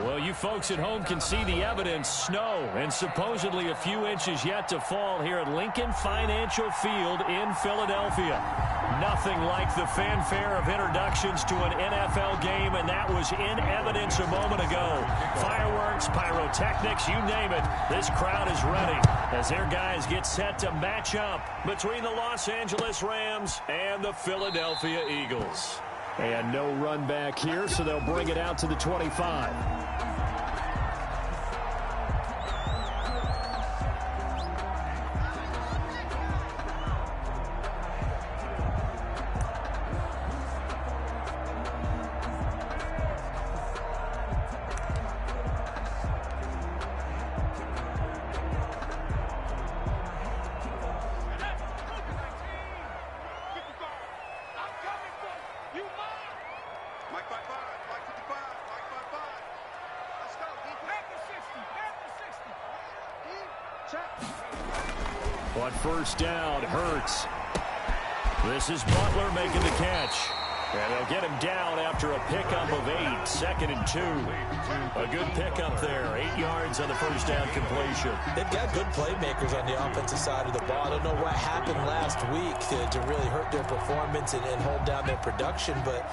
Well, you folks at home can see the evidence. Snow and supposedly a few inches yet to fall here at Lincoln Financial Field in Philadelphia. Nothing like the fanfare of introductions to an NFL game, and that was in evidence a moment ago. Fireworks, pyrotechnics, you name it. This crowd is ready as their guys get set to match up between the Los Angeles Rams and the Philadelphia Eagles. And no run back here, so they'll bring it out to the 25. On first down, Hurts. This is Butler making the catch. And they'll get him down after a pickup of 8, 2nd and 2. A good pickup there, 8 yards on the first down completion. They've got good playmakers on the offensive side of the ball. I don't know what happened last week to really hurt their performance and hold down their production, but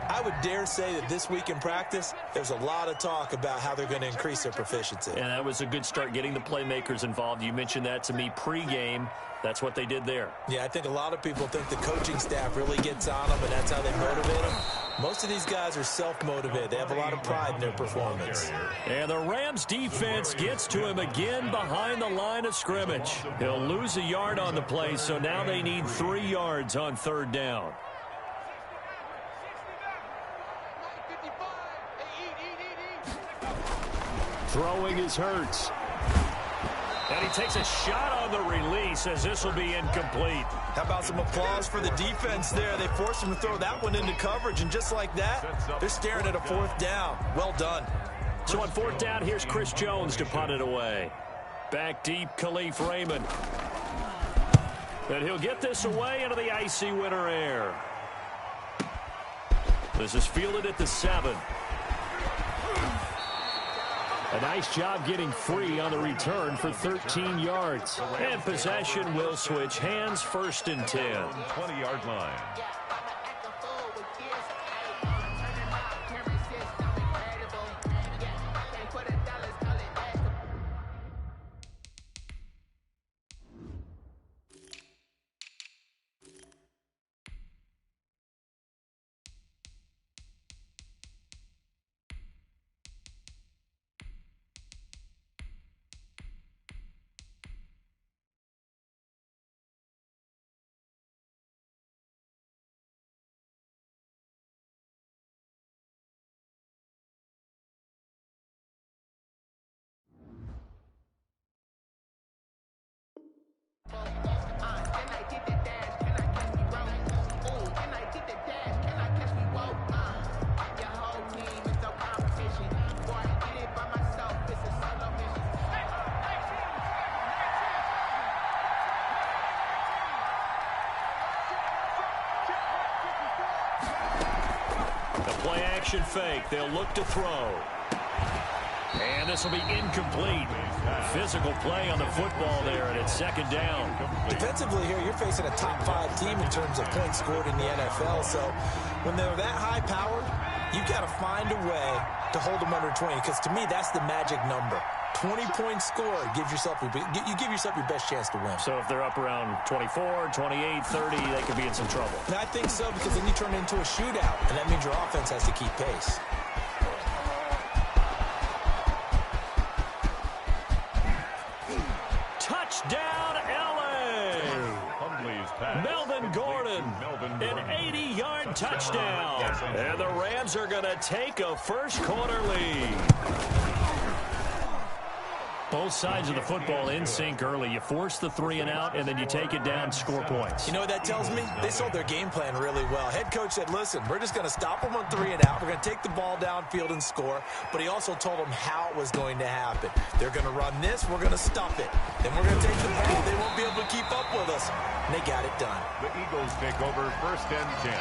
I would dare say that this week in practice, there's a lot of talk about how they're going to increase their proficiency. And that was a good start getting the playmakers involved. You mentioned that to me pregame. That's what they did there. Yeah, I think a lot of people think the coaching staff really gets on them, and that's how they motivate them. Most of these guys are self-motivated. They have a lot of pride in their performance. And the Rams defense gets to him again behind the line of scrimmage. He'll lose a yard on the play, so now they need 3 yards on third down. Throwing is Hurts. And he takes a shot on the release as this will be incomplete. How about some applause for the defense there? They forced him to throw that one into coverage, and just like that, they're staring at a 4th down. Well done. So on 4th down, here's Chris Jones to punt it away. Back deep, Khalif Raymond. And he'll get this away into the icy winter air. This is fielded at the 7. A nice job getting free on the return for 13 yards. And possession will switch hands, 1st and 10. 20-yard line. Play-action fake. They'll look to throw. And this will be incomplete. Physical play on the football there, and it's 2nd down. Defensively here, you're facing a top-5 team in terms of points scored in the NFL. So when they're that high-powered, you've got to find a way to hold them under 20, because to me, that's the magic number. 20 points scored gives yourself you give yourself your best chance to win. So if they're up around 24, 28, 30, they could be in some trouble. And I think so, because then you turn it into a shootout, and that means your offense has to keep pace. Touchdown, L.A. Melvin Gordon An 80-yard touchdown. And the Rams are going to take a first-quarter lead. Both sides of the football in sync early. You force the 3-and-out, and then you take it down, score points. You know what that tells me? They sold their game plan really well. Head coach said, listen, we're just going to stop them on 3-and-out. We're going to take the ball downfield and score. But he also told them how it was going to happen. They're going to run this. We're going to stuff it. Then we're going to take the ball. They won't be able to keep up with us. And they got it done. The Eagles take over first and 10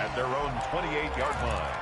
at their own 28-yard line.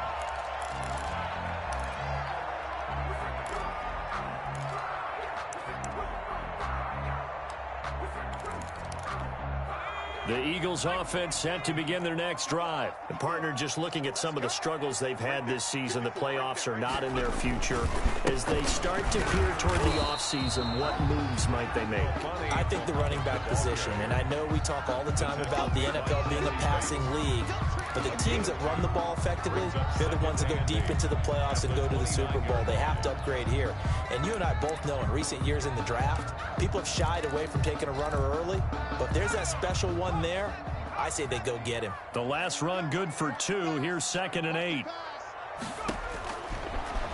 The Eagles offense set to begin their next drive. The partner, just looking at some of the struggles they've had this season, the playoffs are not in their future. As they start to peer toward the offseason, what moves might they make? I think the running back position, and I know we talk all the time about the NFL being a passing league, but the teams that run the ball effectively, they're the ones that go deep into the playoffs and go to the Super Bowl. They have to upgrade here. And you and I both know in recent years in the draft, people have shied away from taking a runner early, but there's that special one there. I say they go get him. The last run good for 2. Here's 2nd and 8.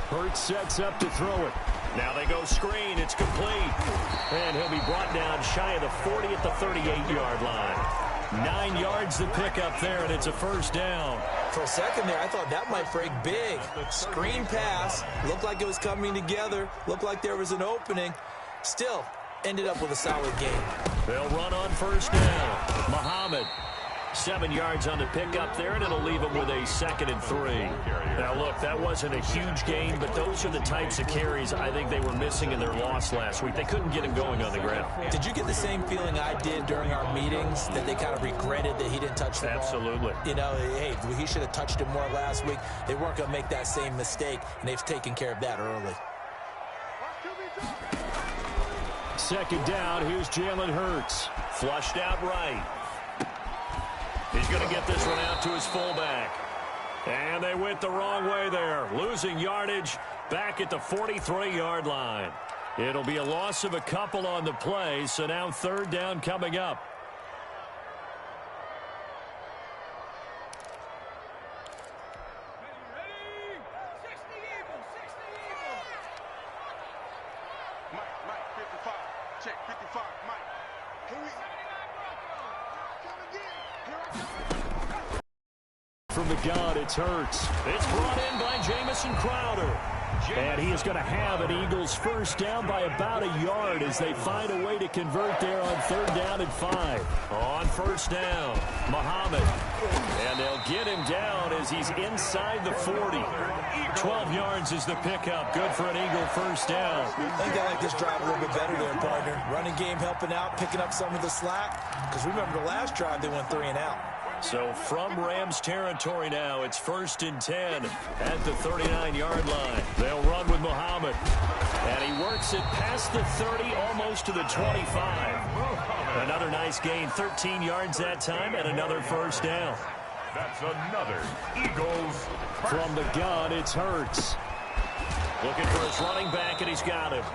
Hurts sets up to throw it. Now they go screen. It's complete. And he'll be brought down shy of the 40 at the 38-yard line. 9 yards to pick up there, and it's a first down. For a second there, I thought that might break big. Screen pass. Looked like it was coming together. Looked like there was an opening. Still, ended up with a solid game. They'll run on first down. Muhammad, 7 yards on the pickup there, and it'll leave him with a 2nd and 3. Now, look, that wasn't a huge gain, but those are the types of carries I think they were missing in their loss last week. They couldn't get him going on the ground. Did you get the same feeling I did during our meetings, that they kind of regretted that he didn't touch the ball? Absolutely. You know, hey, he should have touched it more last week. They weren't going to make that same mistake, and they've taken care of that early. 2nd down, here's Jalen Hurts. Flushed out right. He's going to get this one out to his fullback. And they went the wrong way there. Losing yardage back at the 43-yard line. It'll be a loss of a couple on the play, so now 3rd down coming up. From the gun, it's Hurts. It's brought in by Jamison Crowder. And he is going to have an Eagles first down by about a yard as they find a way to convert there on 3rd down and 5. On first down, Muhammad. And they'll get him down as he's inside the 40. 12 yards is the pickup. Good for an Eagle first down. I think I like this drive a little bit better there, partner. Running game helping out, picking up some of the slack. Because remember the last drive, they went 3-and-out. So from Rams territory now, it's 1st and 10 at the 39-yard line. They'll run with Muhammad. And he works it past the 30, almost to the 25. Another nice gain, 13 yards that time, and another first down. That's another Eagles. From the gun, it's Hurts. Looking for his running back, and he's got him.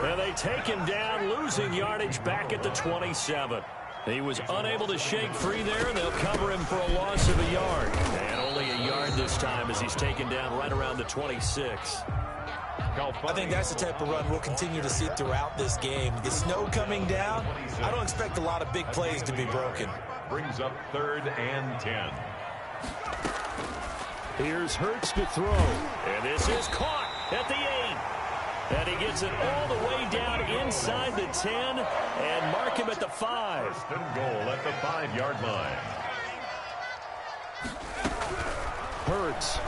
And they take him down, losing yardage back at the 27. He was unable to shake free there, and they'll cover him for a loss of a yard. And only a yard this time as he's taken down right around the 26. I think that's the type of run we'll continue to see throughout this game. The snow coming down, I don't expect a lot of big plays to be broken. Brings up 3rd and 10. Here's Hurts to throw. And this is caught at the 8. And he gets it all the way down inside the 10 and mark him at the 5. 1st and goal at the 5-yard line. Hurts.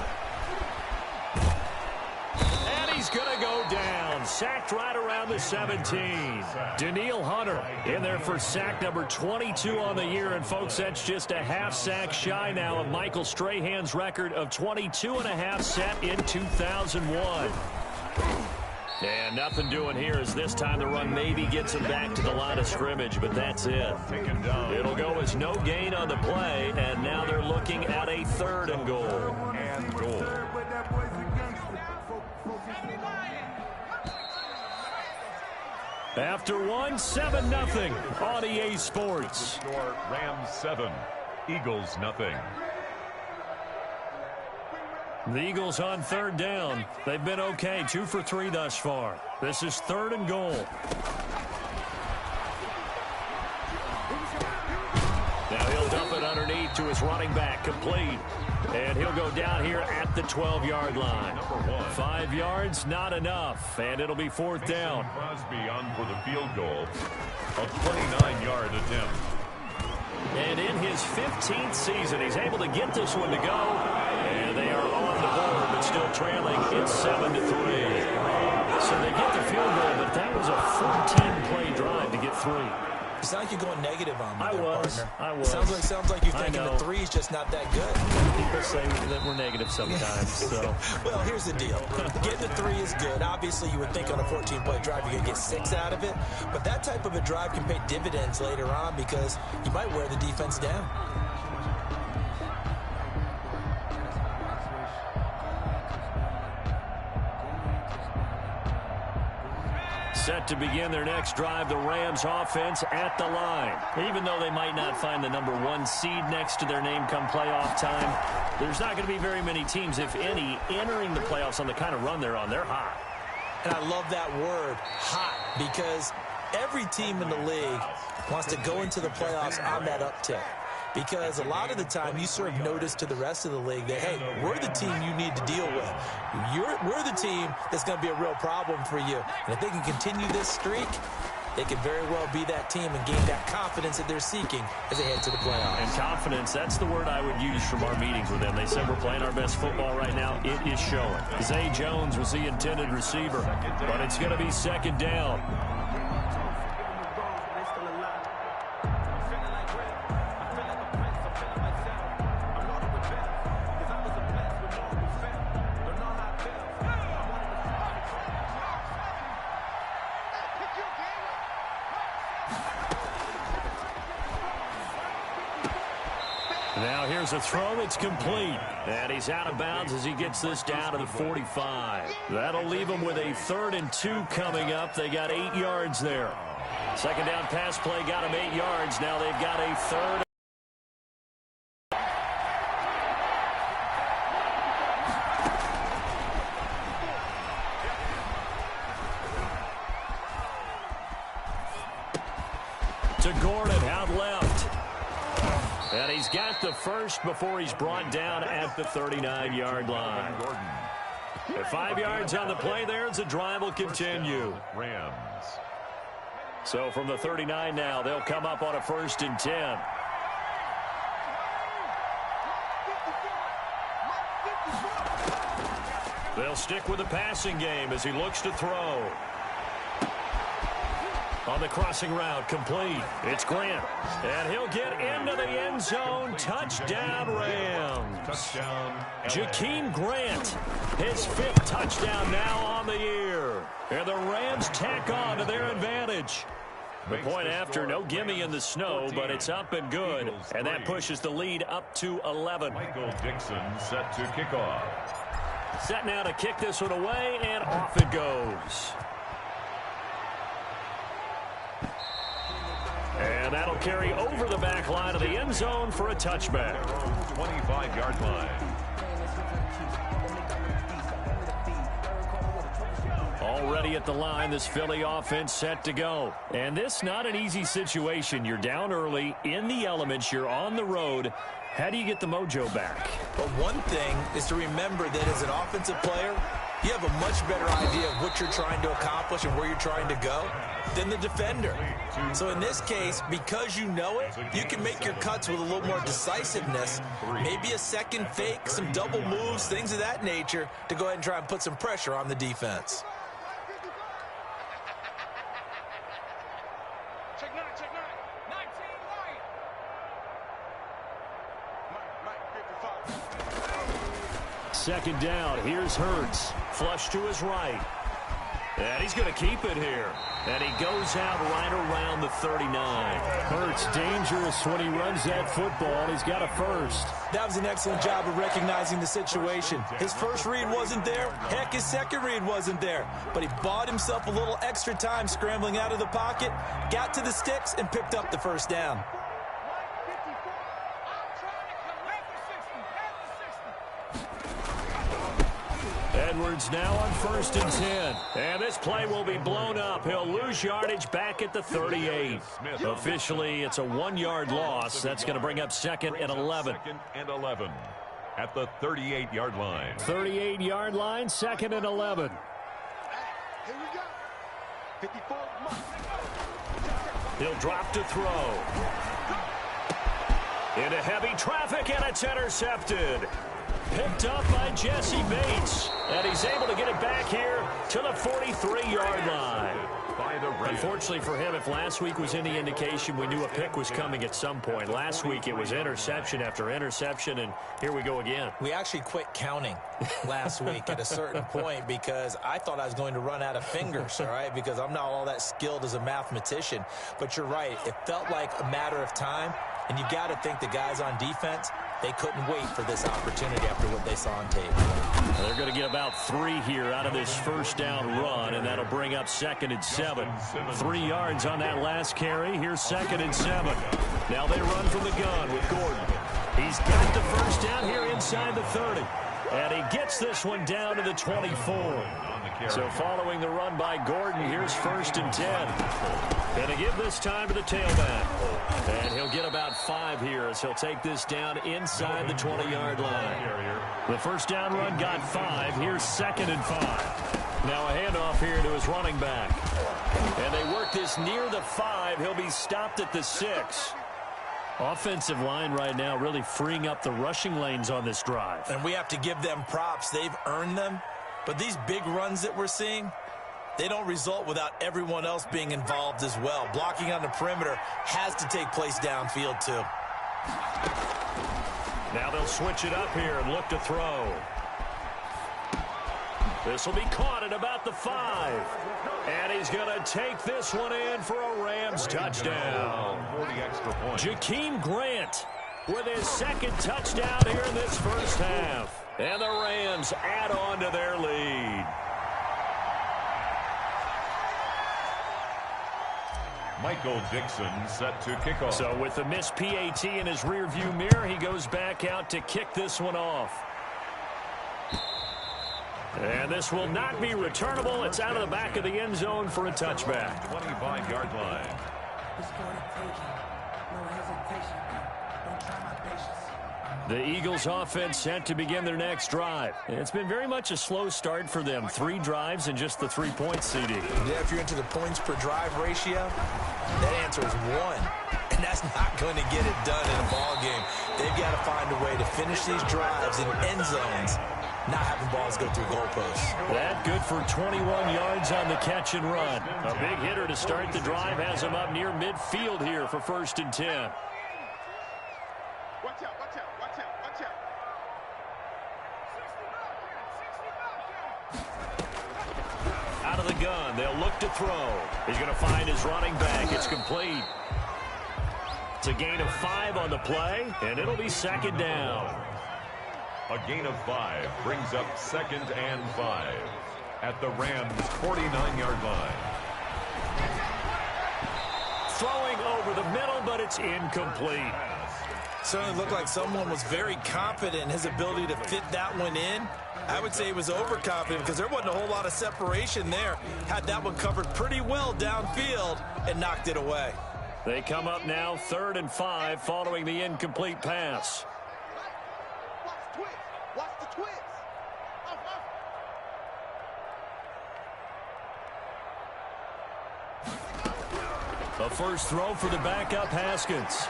And he's going to go down. Sacked right around the 17. Danielle Hunter in there for sack number 22 on the year. And, folks, that's just a half sack shy now of Michael Strahan's record of 22.5 set in 2001. And nothing doing here as this time the run maybe gets him back to the line of scrimmage, but that's it. It'll go as no gain on the play, and now they're looking at a 3rd and goal. After one, 7-0 on EA Sports. Score Rams 7, Eagles, nothing. The Eagles on third down. They've been okay, 2 for 3 thus far. This is 3rd and goal. Now he'll dump it underneath to his running back, complete. And he'll go down here at the 12-yard line. 5 yards, not enough, and it'll be 4th down. Crosby on for the field goal. A 29-yard attempt. And in his 15th season, he's able to get this one to go. And they are on the board, but still trailing. It's 7-3. So they get the field goal, but that was a 14-play drive to get 3. You sound like you're going negative on me, partner. I was. Sounds like you're thinking the 3 is just not that good. People say that we're negative sometimes. So. Well, here's the deal. Getting the 3 is good. Obviously, you would think on a 14-play drive you're going to get 6 out of it. But that type of a drive can pay dividends later on because you might wear the defense down. Set to begin their next drive, the Rams offense at the line. Even though they might not find the #1 seed next to their name come playoff time, there's not going to be very many teams, if any, entering the playoffs on the kind of run they're on. They're hot. And I love that word, hot, because every team in the league wants to go into the playoffs on that uptick. Because a lot of the time you serve notice to the rest of the league that, hey, we're the team you need to deal with. We're the team that's going to be a real problem for you. And if they can continue this streak, they could very well be that team and gain that confidence that they're seeking as they head to the playoffs. And confidence, that's the word I would use from our meetings with them. They said we're playing our best football right now. It is showing. Zay Jones was the intended receiver, but it's going to be 2nd down. Now here's a throw that's complete. And he's out of bounds as he gets this down to the 45. That'll leave him with a 3rd and 2 coming up. They got 8 yards there. 2nd down pass play got him 8 yards. Now they've got a 3rd. To Gordon out left. And he's got the first before he's brought down at the 39-yard line. 5 yards on the play there as the drive will continue. Rams. So from the 39 now, they'll come up on a 1st and 10. They'll stick with the passing game as he looks to throw. On the crossing route, complete. It's Grant. And he'll get into the end zone. Touchdown, Rams. Touchdown. Jakeem Grant, his 5th touchdown now on the year. And the Rams tack on to their advantage. The point after, no gimme in the snow, but it's up and good. And that pushes the lead up to 11. Michael Dixon set to kick off. Set now to kick this one away, and off it goes. And that'll carry over the back line of the end zone for a touchback. 25-yard line. Already at the line, this Philly offense set to go. And this not an easy situation. You're down early, in the elements, you're on the road. How do you get the mojo back? But one thing is to remember that as an offensive player, you have a much better idea of what you're trying to accomplish and where you're trying to go than the defender. So in this case, because you know it, you can make your cuts with a little more decisiveness, maybe a second fake, some double moves, things of that nature, to go ahead and try and put some pressure on the defense. Check 9, 19 right. 2nd down, here's Hurts. Flush to his right. And he's going to keep it here. And he goes out right around the 39. Hurts dangerous when he runs that football. He's got a first. That was an excellent job of recognizing the situation. His first read wasn't there. Heck, his second read wasn't there. But he bought himself a little extra time scrambling out of the pocket, got to the sticks, and picked up the 1st down. Edwards now on 1st and 10. And this play will be blown up. He'll lose yardage back at the 38. Officially, it's a 1-yard loss. That's going to bring up 2nd and 11. 2nd and 11 at the 38-yard line. 38-yard line, 2nd and 11. Here we go. 54. He'll drop to throw. Into heavy traffic, and it's intercepted. Picked up by Jesse Bates. And he's able to get it back here to the 43-yard line. Unfortunately for him, if last week was any indication, we knew a pick was coming at some point. Last week it was interception after interception, and here we go again. We actually quit counting last week at a certain point because I thought I was going to run out of fingers, all right, because I'm not all that skilled as a mathematician. But you're right. It felt like a matter of time, and you got to think the guys on defense, they couldn't wait for this opportunity after what they saw on tape. They're going to get about 3 here out of this first down run, and that'll bring up 2nd and 7. 3 yards on that last carry. Here's 2nd and 7. Now they run from the gun with Gordon. He's got the first down here inside the 30. And he gets this one down to the 24. So following the run by Gordon, here's 1st and 10. Going to give this time to the tailback. And he'll get about 5 here as he'll take this down inside the 20-yard line. The first down run got 5. Here's 2nd and 5. Now a handoff here to his running back. And they work this near the 5. He'll be stopped at the 6. Offensive line right now really freeing up the rushing lanes on this drive. And we have to give them props. They've earned them. But these big runs that we're seeing, they don't result without everyone else being involved as well. Blocking on the perimeter has to take place downfield too. Now they'll switch it up here and look to throw. This will be caught at about the 5. And he's going to take this one in for a Rams touchdown. Jakeem Grant with his 2nd touchdown here in this first half. And the Rams add on to their lead. Michael Dixon set to kick off. So with the missed PAT in his rearview mirror, he goes back out to kick this one off. And this will not be returnable. It's out of the back of the end zone for a touchback. 25-yard line. The Eagles offense set to begin their next drive. It's been very much a slow start for them. 3 drives and just the 3 points, CD. Yeah, if you're into the points per drive ratio, that answer is 1. And that's not going to get it done in a ball game. They've got to find a way to finish these drives in end zones, not having balls go through goalposts. That good for 21 yards on the catch and run. A big hitter to start the drive has him up near midfield here for 1st and 10. Watch out, watch out, watch out, watch out. Out of the gun, they'll look to throw. He's going to find his running back. It's complete. It's a gain of 5 on the play, and it'll be 2nd down. A gain of 5 brings up 2nd and 5 at the Rams' 49-yard line. Throwing over the middle, but it's incomplete. Certainly looked like someone was very confident in his ability to fit that one in. I would say he was overconfident because there wasn't a whole lot of separation there. Had that one covered pretty well downfield and knocked it away. They come up now 3rd and 5 following the incomplete pass. Watch the twist. Watch the twist. The first throw for the backup Haskins.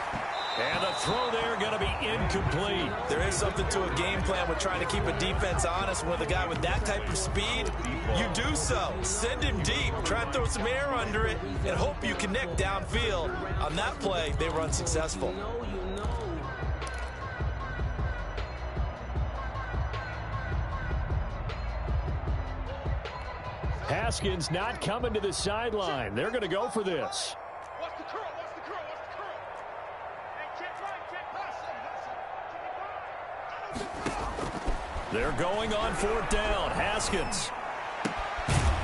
And the throw there going to be incomplete. There is something to a game plan with trying to keep a defense honest. With a guy with that type of speed, you do so. Send him deep. Try and throw some air under it and hope you connect downfield. On that play, they were unsuccessful. Haskins not coming to the sideline. They're going to go for this. Watch the curl, watch the curl, watch the curl. Hey, check right, check pass. They're going on 4th down. Haskins.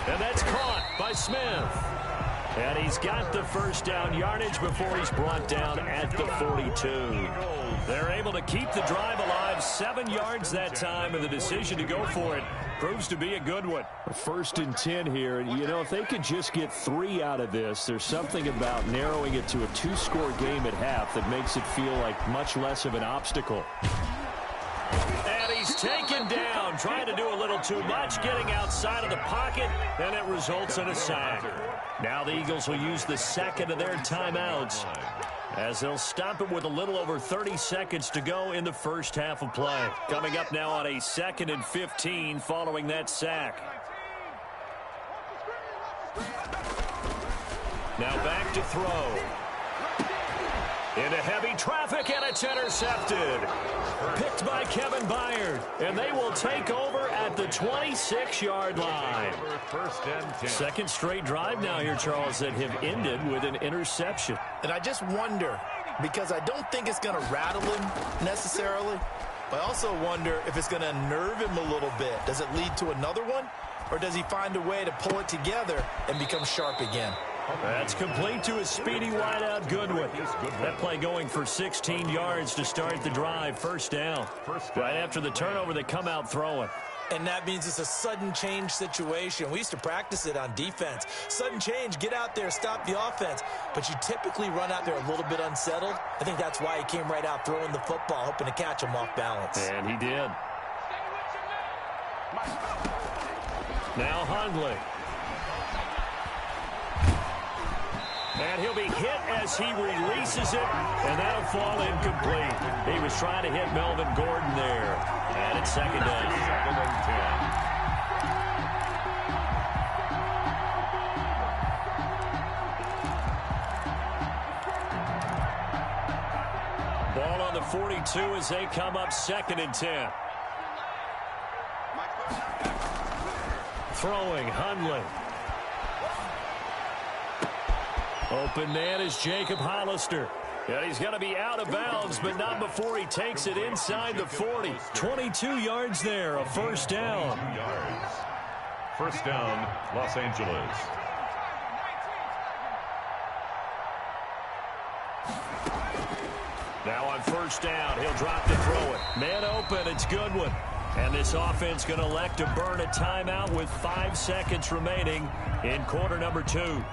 And that's caught by Smith. And he's got the first down yardage before he's brought down at the 42. They're able to keep the drive alive have 7 yards that time, and the decision to go for it proves to be a good one. 1st and 10 here. You know, if they could just get 3 out of this, there's something about narrowing it to a 2-score game at half that makes it feel like much less of an obstacle. And he's taken down, trying to do a little too much, getting outside of the pocket, and it results in a sack. Now the Eagles will use the 2nd of their timeouts, as they'll stop it with a little over 30 seconds to go in the first half of play. Coming up now on a 2nd and 15 following that sack. Now back to throw. Into heavy traffic, and it's intercepted. Picked by Kevin Byard, and they will take over at the 26-yard line. 1st and 10. 2nd straight drive now here, Charles, that have ended with an interception. And I just wonder, because I don't think it's going to rattle him necessarily, but I also wonder if it's going to unnerve him a little bit. Does it lead to another one, or does he find a way to pull it together and become sharp again? That's complete to a speedy wideout Goodwin. That play going for 16 yards to start the drive. First down. Right after the turnover, they come out throwing. And that means it's a sudden change situation. We used to practice it on defense. Sudden change, get out there, stop the offense. But you typically run out there a little bit unsettled. I think that's why he came right out throwing the football, hoping to catch him off balance. And he did. Now Hundley. And he'll be hit as he releases it, and that'll fall incomplete. He was trying to hit Melvin Gordon there. And it's 2nd down. 2nd and 10. Ball on the 42 as they come up 2nd and 10. Throwing, Hundley. Open man is Jacob Hollister. And he's going to be out of bounds, but not before he takes it inside the 40. 22 yards there, a 1st down. 2 yards. 1st down, Los Angeles. Now on 1st down, he'll drop to throw it. Man open, it's Goodwin. And this offense going to elect to burn a timeout with 5 seconds remaining in quarter number 2.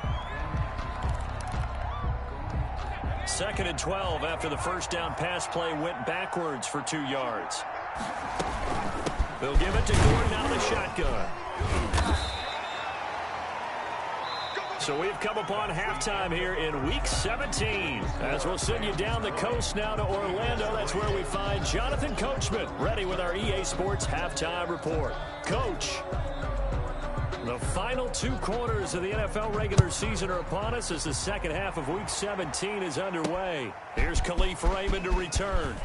2nd and 12 after the 1st down pass play went backwards for 2 yards. They'll give it to Gordon out of the shotgun. So we've come upon halftime here in Week 17. As we'll send you down the coast now to Orlando, that's where we find Jonathan Coachman ready with our EA Sports Halftime Report. Coach, the final 2 quarters of the NFL regular season are upon us as the 2nd half of Week 17 is underway. Here's Khalif Raymond to return.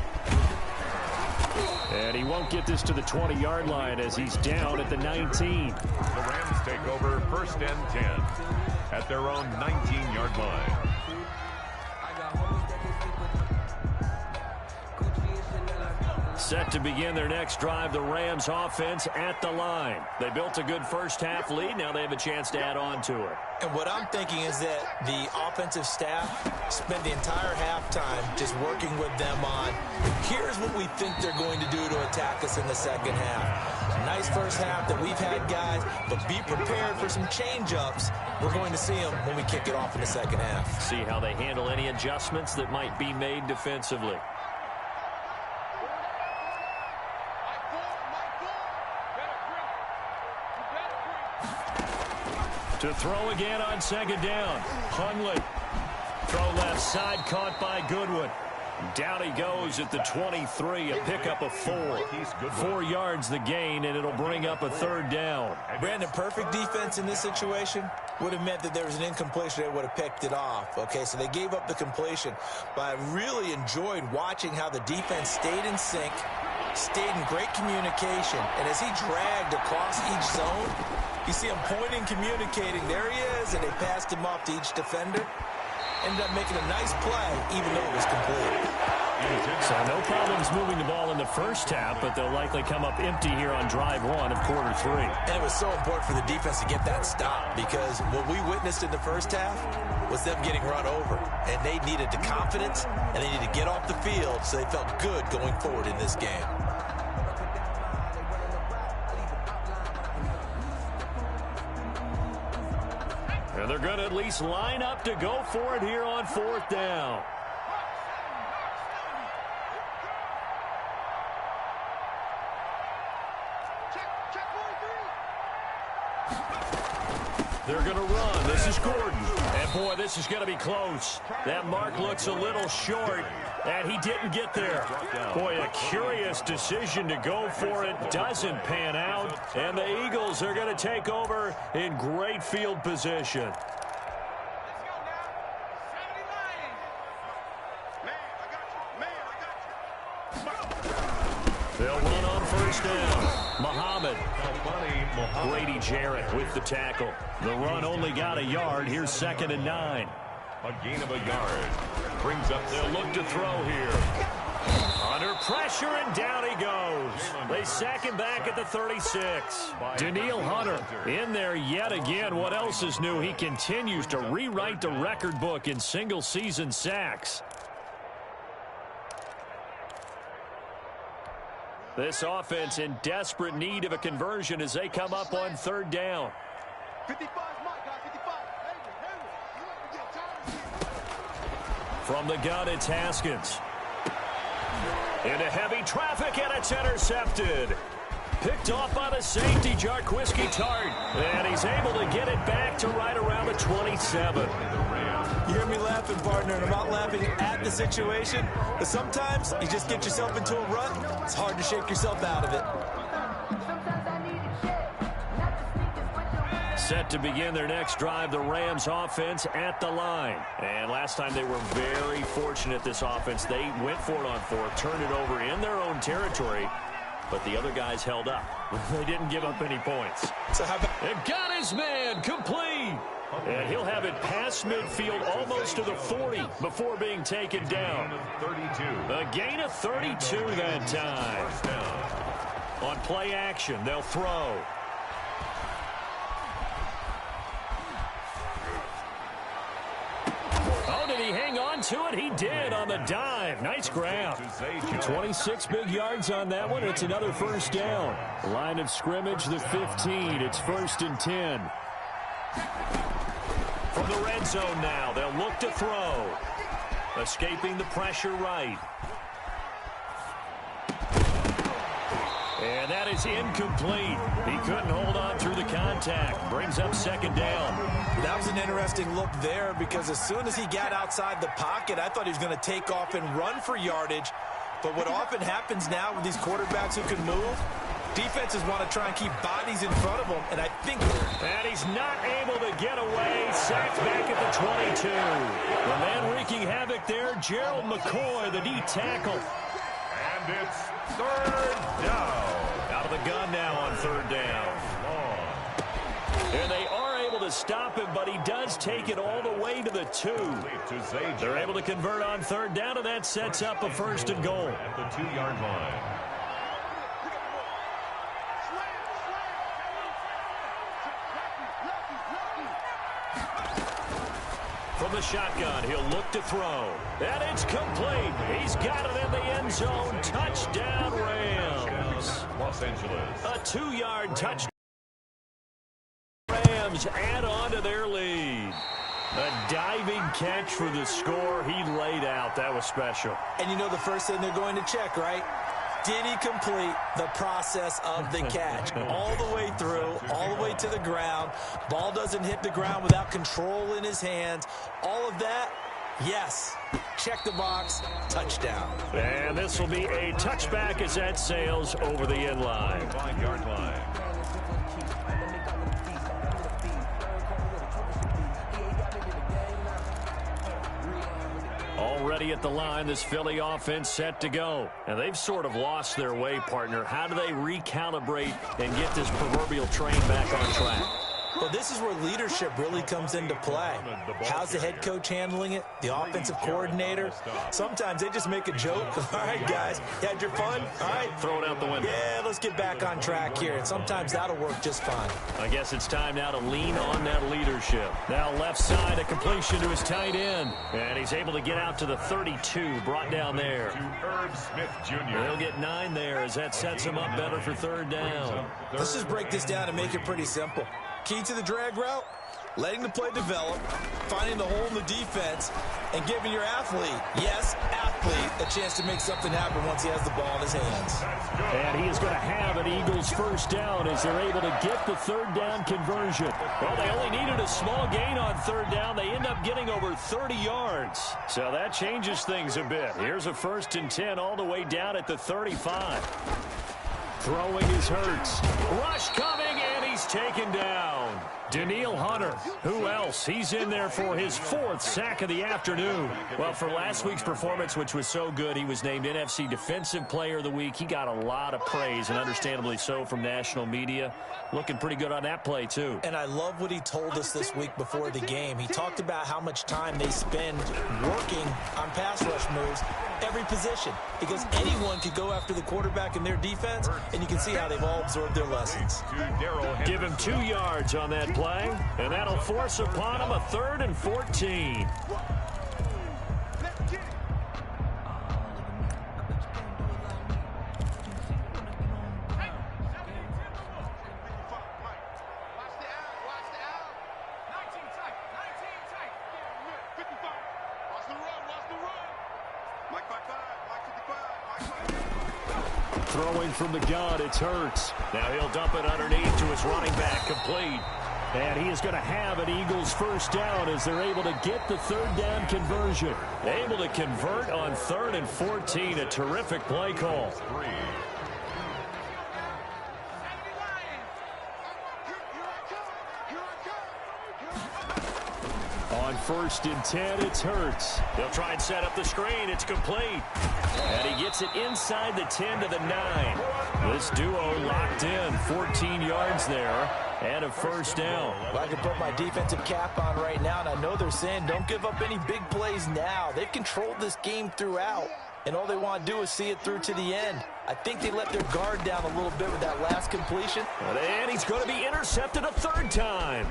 And he won't get this to the 20-yard line as he's down at the 19. The Rams take over 1st and 10 at their own 19-yard line. Set to begin their next drive, the Rams offense at the line. They built a good first half lead. Now they have a chance to add on to it. And what I'm thinking is that the offensive staff spent the entire halftime just working with them on, here's what we think they're going to do to attack us in the 2nd half. Nice first half that we've had, guys, but be prepared for some change-ups. We're going to see them when we kick it off in the 2nd half. See how they handle any adjustments that might be made defensively. To throw again on 2nd down. Hundley. Throw left side, caught by Goodwin. Down he goes at the 23, a pickup of 4. 4 yards the gain, and it'll bring up a 3rd down. Brandon, perfect defense in this situation would have meant that there was an incompletion. They would have picked it off. Okay, so they gave up the completion. But I really enjoyed watching how the defense stayed in sync, stayed in great communication, and as he dragged across each zone, you see him pointing, communicating. There he is, and they passed him off to each defender. Ended up making a nice play, even though it was complete. So no problems moving the ball in the first half, but they'll likely come up empty here on drive 1 of quarter 3. And it was so important for the defense to get that stop, because what we witnessed in the first half was them getting run over. And they needed the confidence, and they needed to get off the field so they felt good going forward in this game. And they're going to at least line up to go for it here on 4th down. They're going to run. This is Gordon. And, boy, this is going to be close. That mark looks a little short, and he didn't get there. Boy, a curious decision to go for it. Doesn't pan out. And the Eagles are going to take over in great field position. They'll run on 1st down. Muhammad. Grady Jarrett with the tackle. The run only got a yard. Here's 2nd and 9. A gain of a yard. Brings up, they'll look to throw here. Under pressure, and down he goes. They sack him back at the 36. Danielle Hunter in there yet again. What else is new? He continues to rewrite the record book in single-season sacks. This offense in desperate need of a conversion as they come up on 3rd down. 55, Mike, 55. From the gun, it's Haskins. Into heavy traffic, and it's intercepted. Picked off by the safety, Jarquiski Tart. And he's able to get it back to right around the 27. You hear me laughing, partner, and I'm not laughing at the situation, but sometimes you just get yourself into a rut. It's hard to shake yourself out of it. Set to begin their next drive, the Rams offense at the line. And last time they were very fortunate, this offense. They went for it on 4th, turned it over in their own territory, but the other guys held up. They didn't give up any points. So how about... And got his man complete. And he'll have it past midfield almost to the 40 before being taken down. 32. A gain of 32 that time. On play action, they'll throw. Oh, did he hang on to it? He did on the dive. Nice grab. 26 big yards on that one. It's another 1st down. Line of scrimmage, the 15. It's 1st and 10. From the red zone now, they'll look to throw. Escaping the pressure right. And that is incomplete. He couldn't hold on through the contact. Brings up 2nd down. That was an interesting look there because as soon as he got outside the pocket, I thought he was going to take off and run for yardage. But what often happens now with these quarterbacks who can move, defenses want to try and keep bodies in front of them, and I think... And he's not able to get away. Sacked back at the 22. The man wreaking havoc there, Gerald McCoy, the D tackle. And it's 3rd down. Out of the gun now on 3rd down. And they are able to stop him, but he does take it all the way to the 2. They're able to convert on 3rd down, and that sets up a 1st and goal. At the 2-yard line. From the shotgun, he'll look to throw. And it's complete. He's got it in the end zone. Touchdown, Rams. Los Angeles. A 2-yard touchdown. Rams add on to their lead. A diving catch for the score. He laid out. That was special. And you know the first thing they're going to check, right? Did he complete the process of the catch? All the way through, all the way to the ground. Ball doesn't hit the ground without control in his hands. All of that, yes. Check the box, touchdown. And this will be a touchback as that sails over the end line. 5-yard line. Already at the line, this Philly offense set to go. And they've sort of lost their way, partner. How do they recalibrate and get this proverbial train back on track? Well, this is where leadership really comes into play. How's the head coach handling it? The offensive coordinator? Sometimes they just make a joke. All right, guys, you had your fun? All right. Throw it out the window. Yeah, let's get back on track here. And sometimes that'll work just fine. I guess it's time now to lean on that leadership. Now left side, a completion to his tight end. And he's able to get out to the 32, brought down there. To Herb Smith Jr. He'll get 9 there as that sets him up better for 3rd down. Let's just break this down and make it pretty simple. Key to the drag route, letting the play develop, finding the hole in the defense, and giving your athlete, yes, athlete, a chance to make something happen once he has the ball in his hands. And he is going to have an Eagles first down as they're able to get the third down conversion. Well, they only needed a small gain on third down. They end up getting over 30 yards. So that changes things a bit. Here's a 1st and 10 all the way down at the 35. Throwing is Hurts. Rush coming, and he's taken down. Danielle Hunter. Who else? He's in there for his 4th sack of the afternoon. Well, for last week's performance, which was so good, he was named NFC Defensive Player of the Week. He got a lot of praise, and understandably so, from national media. Looking pretty good on that play, too. And I love what he told us this week before the game. He talked about how much time they spend working on pass rush moves, every position, because anyone could go after the quarterback in their defense, and you can see how they've all absorbed their lessons. Give him 2 yards on that play, and that'll force upon him a 3rd and 14. Throwing from the gun, it's Hurts. Now he'll dump it underneath to his running back, complete. And he is going to have an Eagles first down as they're able to get the third down conversion. Able to convert on 3rd and 14. A terrific play call. On 1st and 10, it's Hurts. They'll try and set up the screen. It's complete. And he gets it inside the 10 to the 9. This duo locked in. 14 yards there and a first down. Well, I can put my defensive cap on right now, and I know they're saying don't give up any big plays now. They've controlled this game throughout, and all they want to do is see it through to the end. I think they let their guard down a little bit with that last completion. And he's going to be intercepted a 3rd time.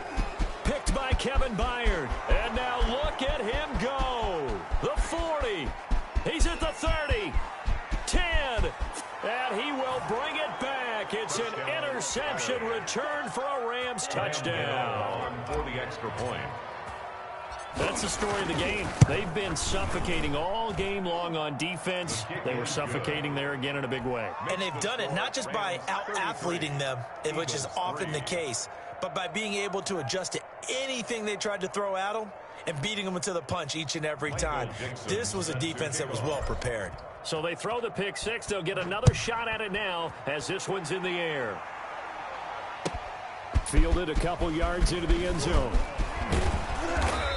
Picked by Kevin Byard. And now look at him go. The 40. He's at the 30. 10. And he will bring it back. It's an interception return for a Rams touchdown. For the extra point. That's the story of the game. They've been suffocating all game long on defense. They were suffocating there again in a big way. And they've done it not just by out-athleting them, which is often the case, but by being able to adjust to anything they tried to throw at them and beating them to the punch each and every time. This was a defense that was well prepared. So they throw the pick six. They'll get another shot at it now as this one's in the air. Fielded a couple yards into the end zone.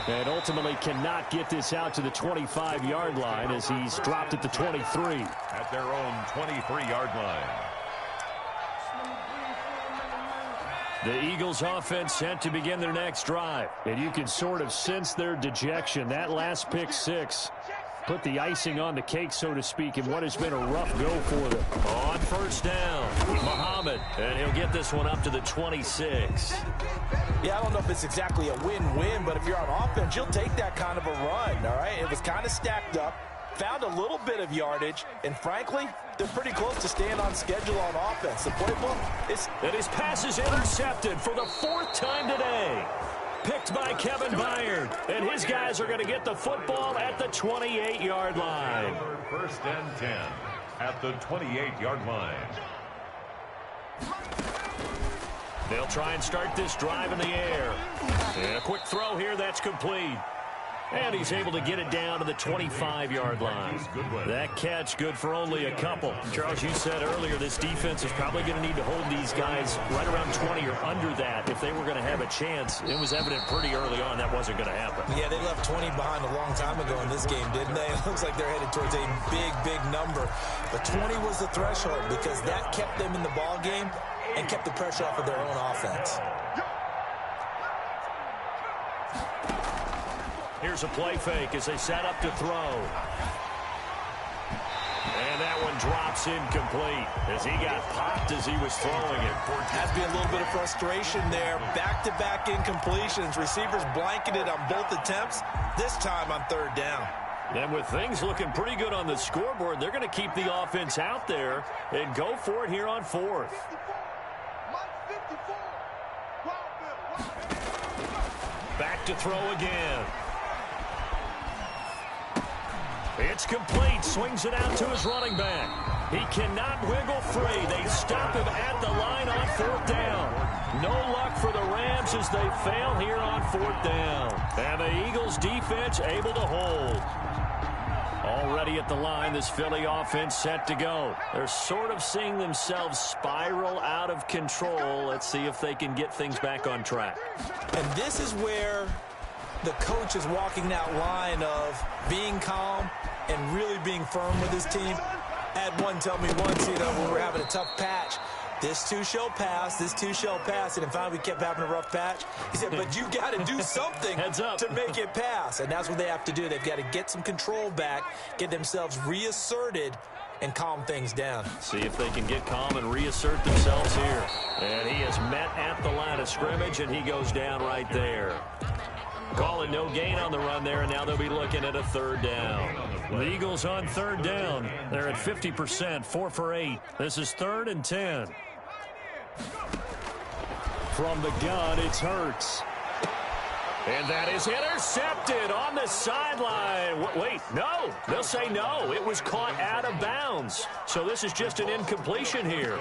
And ultimately cannot get this out to the 25-yard line as he's dropped at the 23. At their own 23-yard line. The Eagles offense set to begin their next drive. And you can sort of sense their dejection. That last pick six put the icing on the cake, so to speak, in what has been a rough go for them. On first down, Muhammad, and he'll get this one up to the 26. Yeah, I don't know if it's exactly a win-win, but if you're on offense, you'll take that kind of a run, all right? It was kind of stacked up, found a little bit of yardage, and frankly, they're pretty close to staying on schedule on offense. The playbook is... And his pass is intercepted for the 4th time today. Picked by Kevin Byard, and his guys are going to get the football at the 28-yard line. First and 10 at the 28-yard line. They'll try and start this drive in the air. And a quick throw here, that's complete. And he's able to get it down to the 25-yard line. That catch good for only a couple. Charles, you said earlier this defense is probably going to need to hold these guys right around 20 or under that if they were going to have a chance. It was evident pretty early on that wasn't going to happen. Yeah, they left 20 behind a long time ago in this game, didn't they? It looks like they're headed towards a big, big number. But 20 was the threshold because that kept them in the ball game and kept the pressure off of their own offense. Here's a play fake as they set up to throw. And that one drops incomplete as he got popped as he was throwing it. Has to be a little bit of frustration there. Back-to-back incompletions. Receivers blanketed on both attempts, this time on 3rd down. And with things looking pretty good on the scoreboard, they're going to keep the offense out there and go for it here on 4th. Back to throw again. It's complete. Swings it out to his running back. He cannot wiggle free. They stop him at the line on 4th down. No luck for the Rams as they fail here on 4th down. And the Eagles defense able to hold. Already at the line, this Philly offense set to go. They're sort of seeing themselves spiral out of control. Let's see if they can get things back on track. And this is where the coach is walking that line of being calm and really being firm with his team. I had one tell me once, when we were having a tough patch, this too shall pass, this too shall pass. And finally we kept having a rough patch. He said, but you got to do something to make it pass. And that's what they have to do. They've got to get some control back, get themselves reasserted, and calm things down. See if they can get calm and reassert themselves here. And he is met at the line of scrimmage, and he goes down right there. Calling no gain on the run there, and now they'll be looking at a 3rd down. The Eagles on 3rd down. They're at 50%, 4 for 8. This is 3rd and 10. From the gun, it's Hurts. And that is intercepted on the sideline. Wait, no. They'll say no. It was caught out of bounds. So this is just an incompletion here.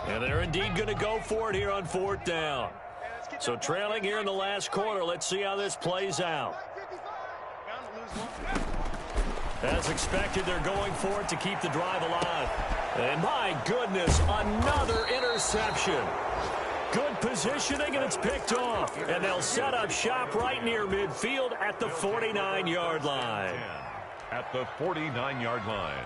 And they're indeed going to go for it here on 4th down. So trailing here in the last quarter. Let's see how this plays out. As expected, they're going for it to keep the drive alive. And my goodness, another interception. Good positioning, and it's picked off. And they'll set up shop right near midfield at the 49-yard line. At the 49-yard line.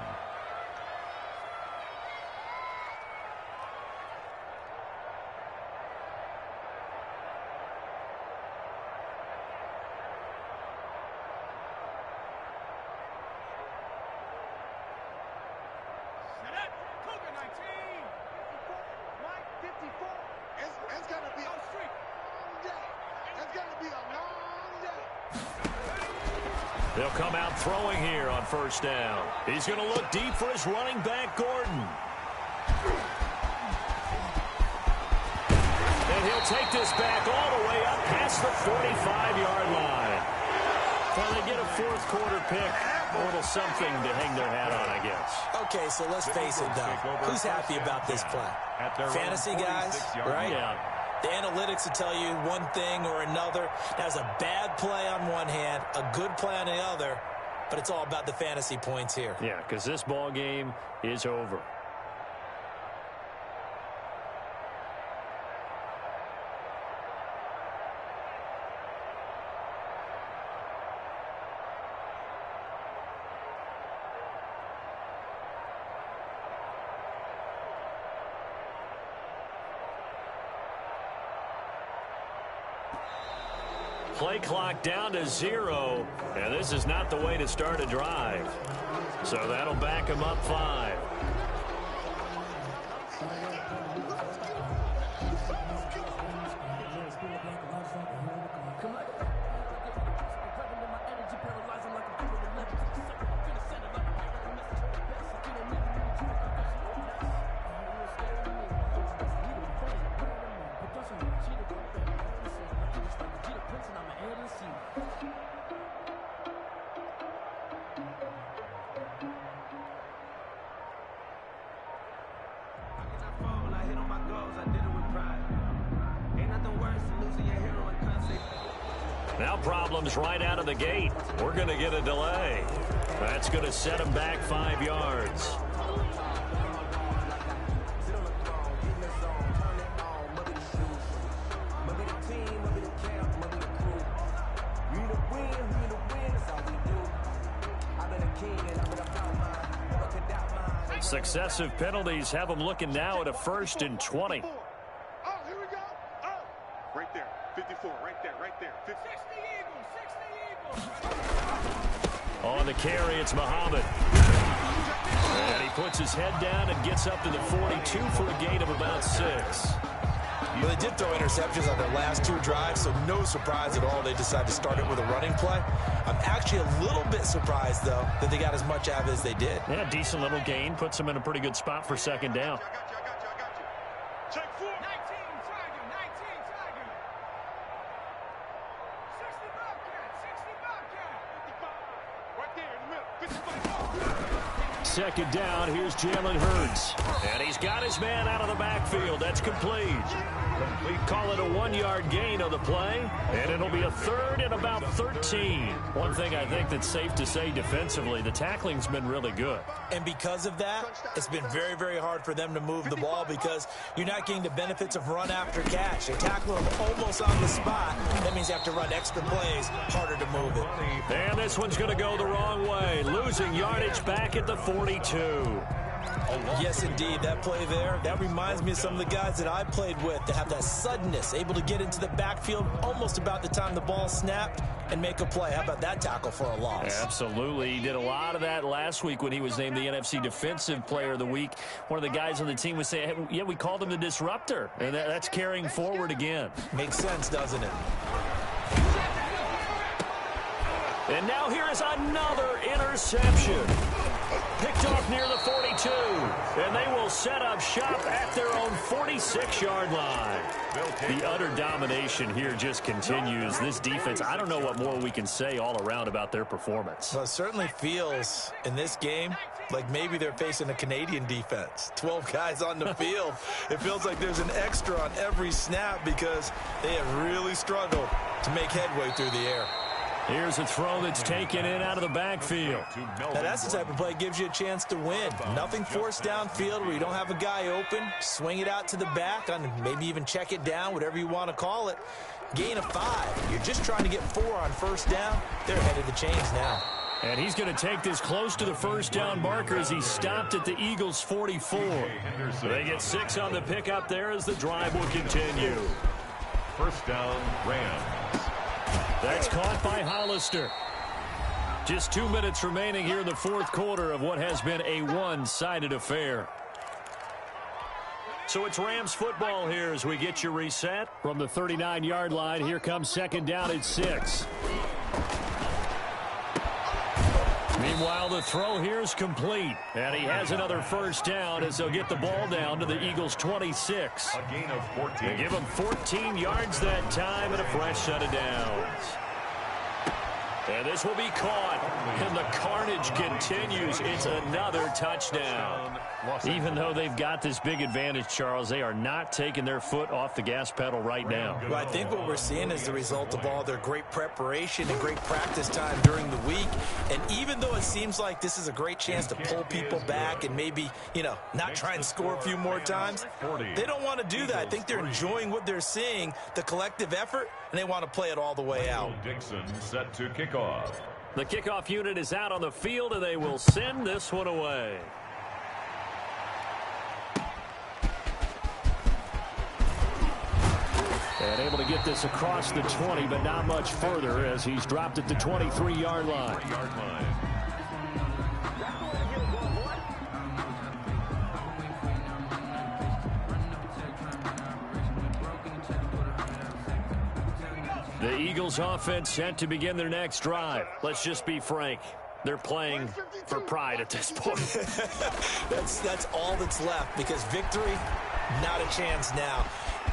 They'll come out throwing here on 1st down. He's going to look deep for his running back, Gordon. And he'll take this back all the way up past the 45-yard line. Well, they get a 4th quarter pick. A little something to hang their hat on, I guess. Okay, so let's face it, though. Who's happy about this play? Fantasy guys, right? Yeah. The analytics will tell you one thing or another. That's a bad play on one hand, a good play on the other, but it's all about the fantasy points here. Yeah, because this ball game is over. Play clock down to 0, and this is not the way to start a drive. So that'll back him up 5. Now problems right out of the gate. We're going to get a delay. That's going to set him back 5 yards. Successive penalties have them looking now at a 1st and 20. Oh, here we go. Oh. Right there. 54. Right there. Right there. 50. 60 Eagles. On the carry, it's Muhammad. And he puts his head down and gets up to the 42 for a gain of about 6. Well, they did throw interceptions on their last 2 drives, so no surprise at all they decided to start it with a running play. I'm actually a little bit surprised, though, that they got as much out of it as they did. Yeah, decent little gain. Puts them in a pretty good spot for 2nd down. Check 4. 19 Tiger. 19 Tiger. 60 Bobcat. 60 Bobcat. 55. Right there in the middle. 55 Bobcat. Second down, here's Jalen Hurts. And he's got his man out of the backfield. That's complete. Call it a 1-yard gain of the play, and it'll be a third and about 13. One thing I think that's safe to say defensively, the tackling's been really good. And because of that, it's been very, very hard for them to move the ball because you're not getting the benefits of run after catch. They tackle them almost on the spot. That means you have to run extra plays, harder to move it. And this one's going to go the wrong way, losing yardage back at the 42. Yes, indeed. That play there, that reminds me of some of the guys that I played with that have that suddenness, able to get into the backfield almost about the time the ball snapped and make a play. How about that tackle for a loss? Absolutely. He did a lot of that last week when he was named the NFC Defensive Player of the Week. One of the guys on the team was saying, hey, yeah, we called him the disruptor. And that's carrying forward again. Makes sense, doesn't it? And now here is another interception. Picked off near the 42. And they will set up shop at their own 46-yard line. The utter domination here just continues. This defense, I don't know what more we can say all around about their performance. Well, it certainly feels in this game like maybe they're facing a Canadian defense. 12 guys on the field. It feels like there's an extra on every snap because they have really struggled to make headway through the air. Here's a throw that's taken in out of the backfield. Now that's the type of play that gives you a chance to win. Nothing forced downfield where you don't have a guy open. Swing it out to the back, and maybe even check it down, whatever you want to call it. Gain of 5. You're just trying to get 4 on first down. They're ahead of the chains now. And he's going to take this close to the first down marker as he stopped at the Eagles' 44. They get 6 on the pickup there as the drive will continue. First down, Rams. That's caught by Hollister. Just 2 minutes remaining here in the fourth quarter of what has been a one-sided affair. So it's Rams football here as we get you reset. From the 39-yard line, here comes second down at 6. Meanwhile, the throw here is complete. And he has another first down as they'll get the ball down to the Eagles' 26. A gain of 14. They give him 14 yards that time and a fresh set of downs. And this will be caught. And the carnage continues. It's another touchdown. Even though they've got this big advantage, Charles, they are not taking their foot off the gas pedal right now. Well, I think what we're seeing is the result of all their great preparation and great practice time during the week. And even though it seems like this is a great chance to pull people back and maybe, not try and score a few more times, they don't want to do that. I think they're enjoying what they're seeing, the collective effort, and they want to play it all the way out. Dixon set to kick off. The kickoff unit is out on the field, and they will send this one away. And able to get this across the 20, but not much further as he's dropped at the 23-yard line. The Eagles offense set to begin their next drive. Let's just be frank. They're playing for pride at this point. That's all that's left because victory, not a chance now.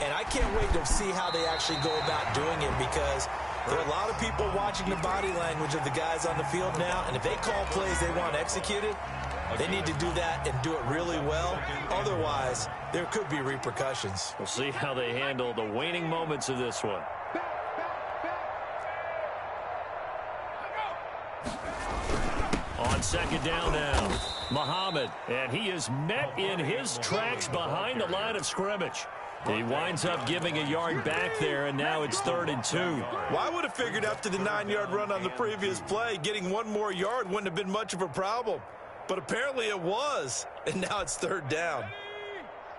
And I can't wait to see how they actually go about doing it because there are a lot of people watching the body language of the guys on the field now. And if they call plays they want executed, they need to do that and do it really well. Otherwise, there could be repercussions. We'll see how they handle the waning moments of this one. On second down now, Muhammad, and he is met in his tracks behind the line of scrimmage. He winds up giving a yard back there, and now it's 3rd and 2. Well, I would have figured after the 9-yard run on the previous play, getting one more yard wouldn't have been much of a problem. But apparently it was, and now it's 3rd down.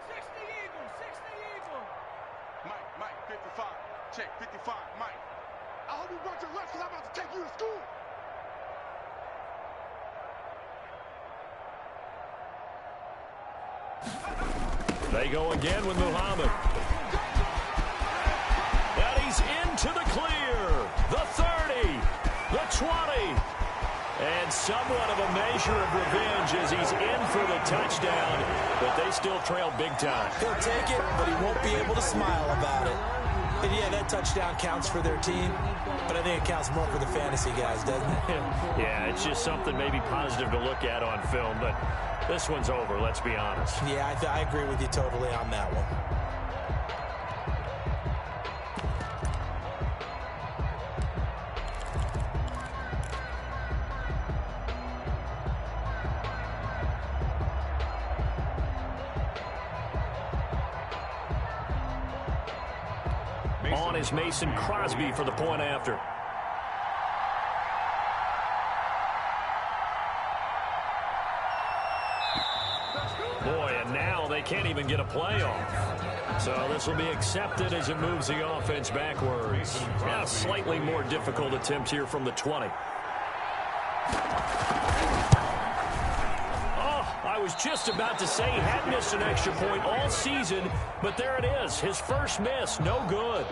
60 Eagles. Mike, 55. Check, 55, Mike. I hope you brought your lunch because I'm about to take you to school. They go again with Muhammad. And he's into the clear. The 30, the 20. And somewhat of a measure of revenge as he's in for the touchdown, but they still trail big time. He'll take it, but he won't be able to smile about it. And yeah, that touchdown counts for their team, but I think it counts more for the fantasy guys, doesn't it? Yeah, it's just something maybe positive to look at on film, but this one's over, let's be honest. Yeah, I agree with you totally on that one. On is Mason Crosby for the point after. Boy, and now they can't even get a play off. So this will be accepted as it moves the offense backwards. Now, slightly more difficult attempt here from the 20. I was just about to say he had missed an extra point all season, but there it is. His first miss, no good.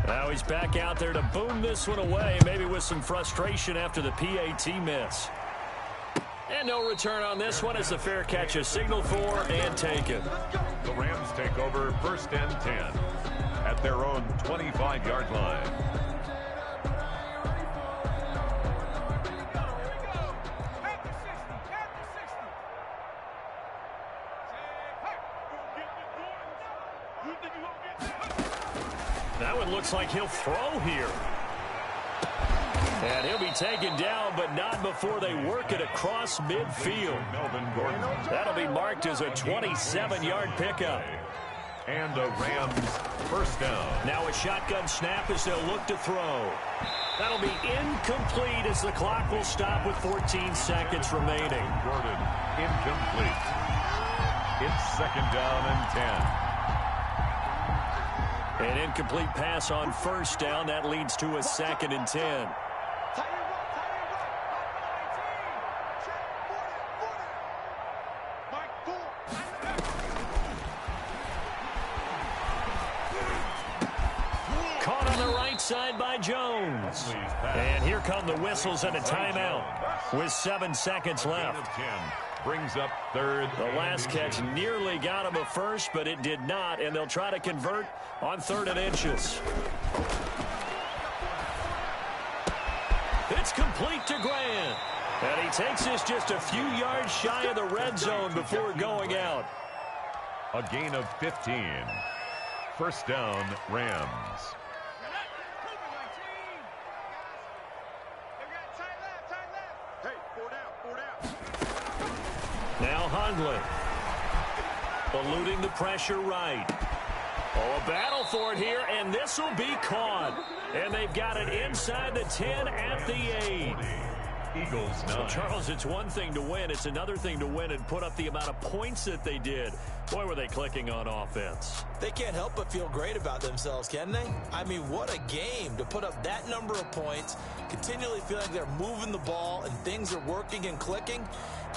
Now he's back out there to boom this one away, maybe with some frustration after the PAT miss. And no return on this one as the fair catch is signaled for and taken. The Rams take over 1st and 10 at their own 25-yard line. That one looks like he'll throw here. And he'll be taken down, but not before they work it across midfield. Melvin Gordon. That'll be marked as a 27-yard pickup. And a Rams first down. Now a shotgun snap as they'll look to throw. That'll be incomplete as the clock will stop with 14 seconds remaining. Gordon incomplete. It's 2nd down and 10. An incomplete pass on 1st down. That leads to a 2nd and 10. Caught on the right side by Jones. And here come the whistles and a timeout with 7 seconds left. Brings up 3rd. The last catch nearly got him a first, but it did not, and they'll try to convert on 3rd and inches. It's complete to Grant. And he takes this just a few yards shy of the red zone before going out. A gain of 15. First down, Rams. Now Hundley. Eluding the pressure right. Oh, a battle for it here, and this will be caught. And they've got it inside the 10 at the 8. Eagles 9. So, Charles, it's one thing to win. It's another thing to win and put up the amount of points that they did. Boy, were they clicking on offense. They can't help but feel great about themselves, can they? I mean, what a game to put up that number of points, continually feel like they're moving the ball and things are working and clicking.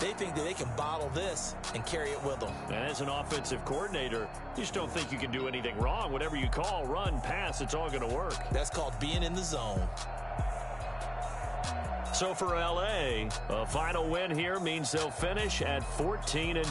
They think that they can bottle this and carry it with them. And as an offensive coordinator, you just don't think you can do anything wrong. Whatever you call, run, pass, it's all going to work. That's called being in the zone. So for LA, a final win here means they'll finish at 14-2.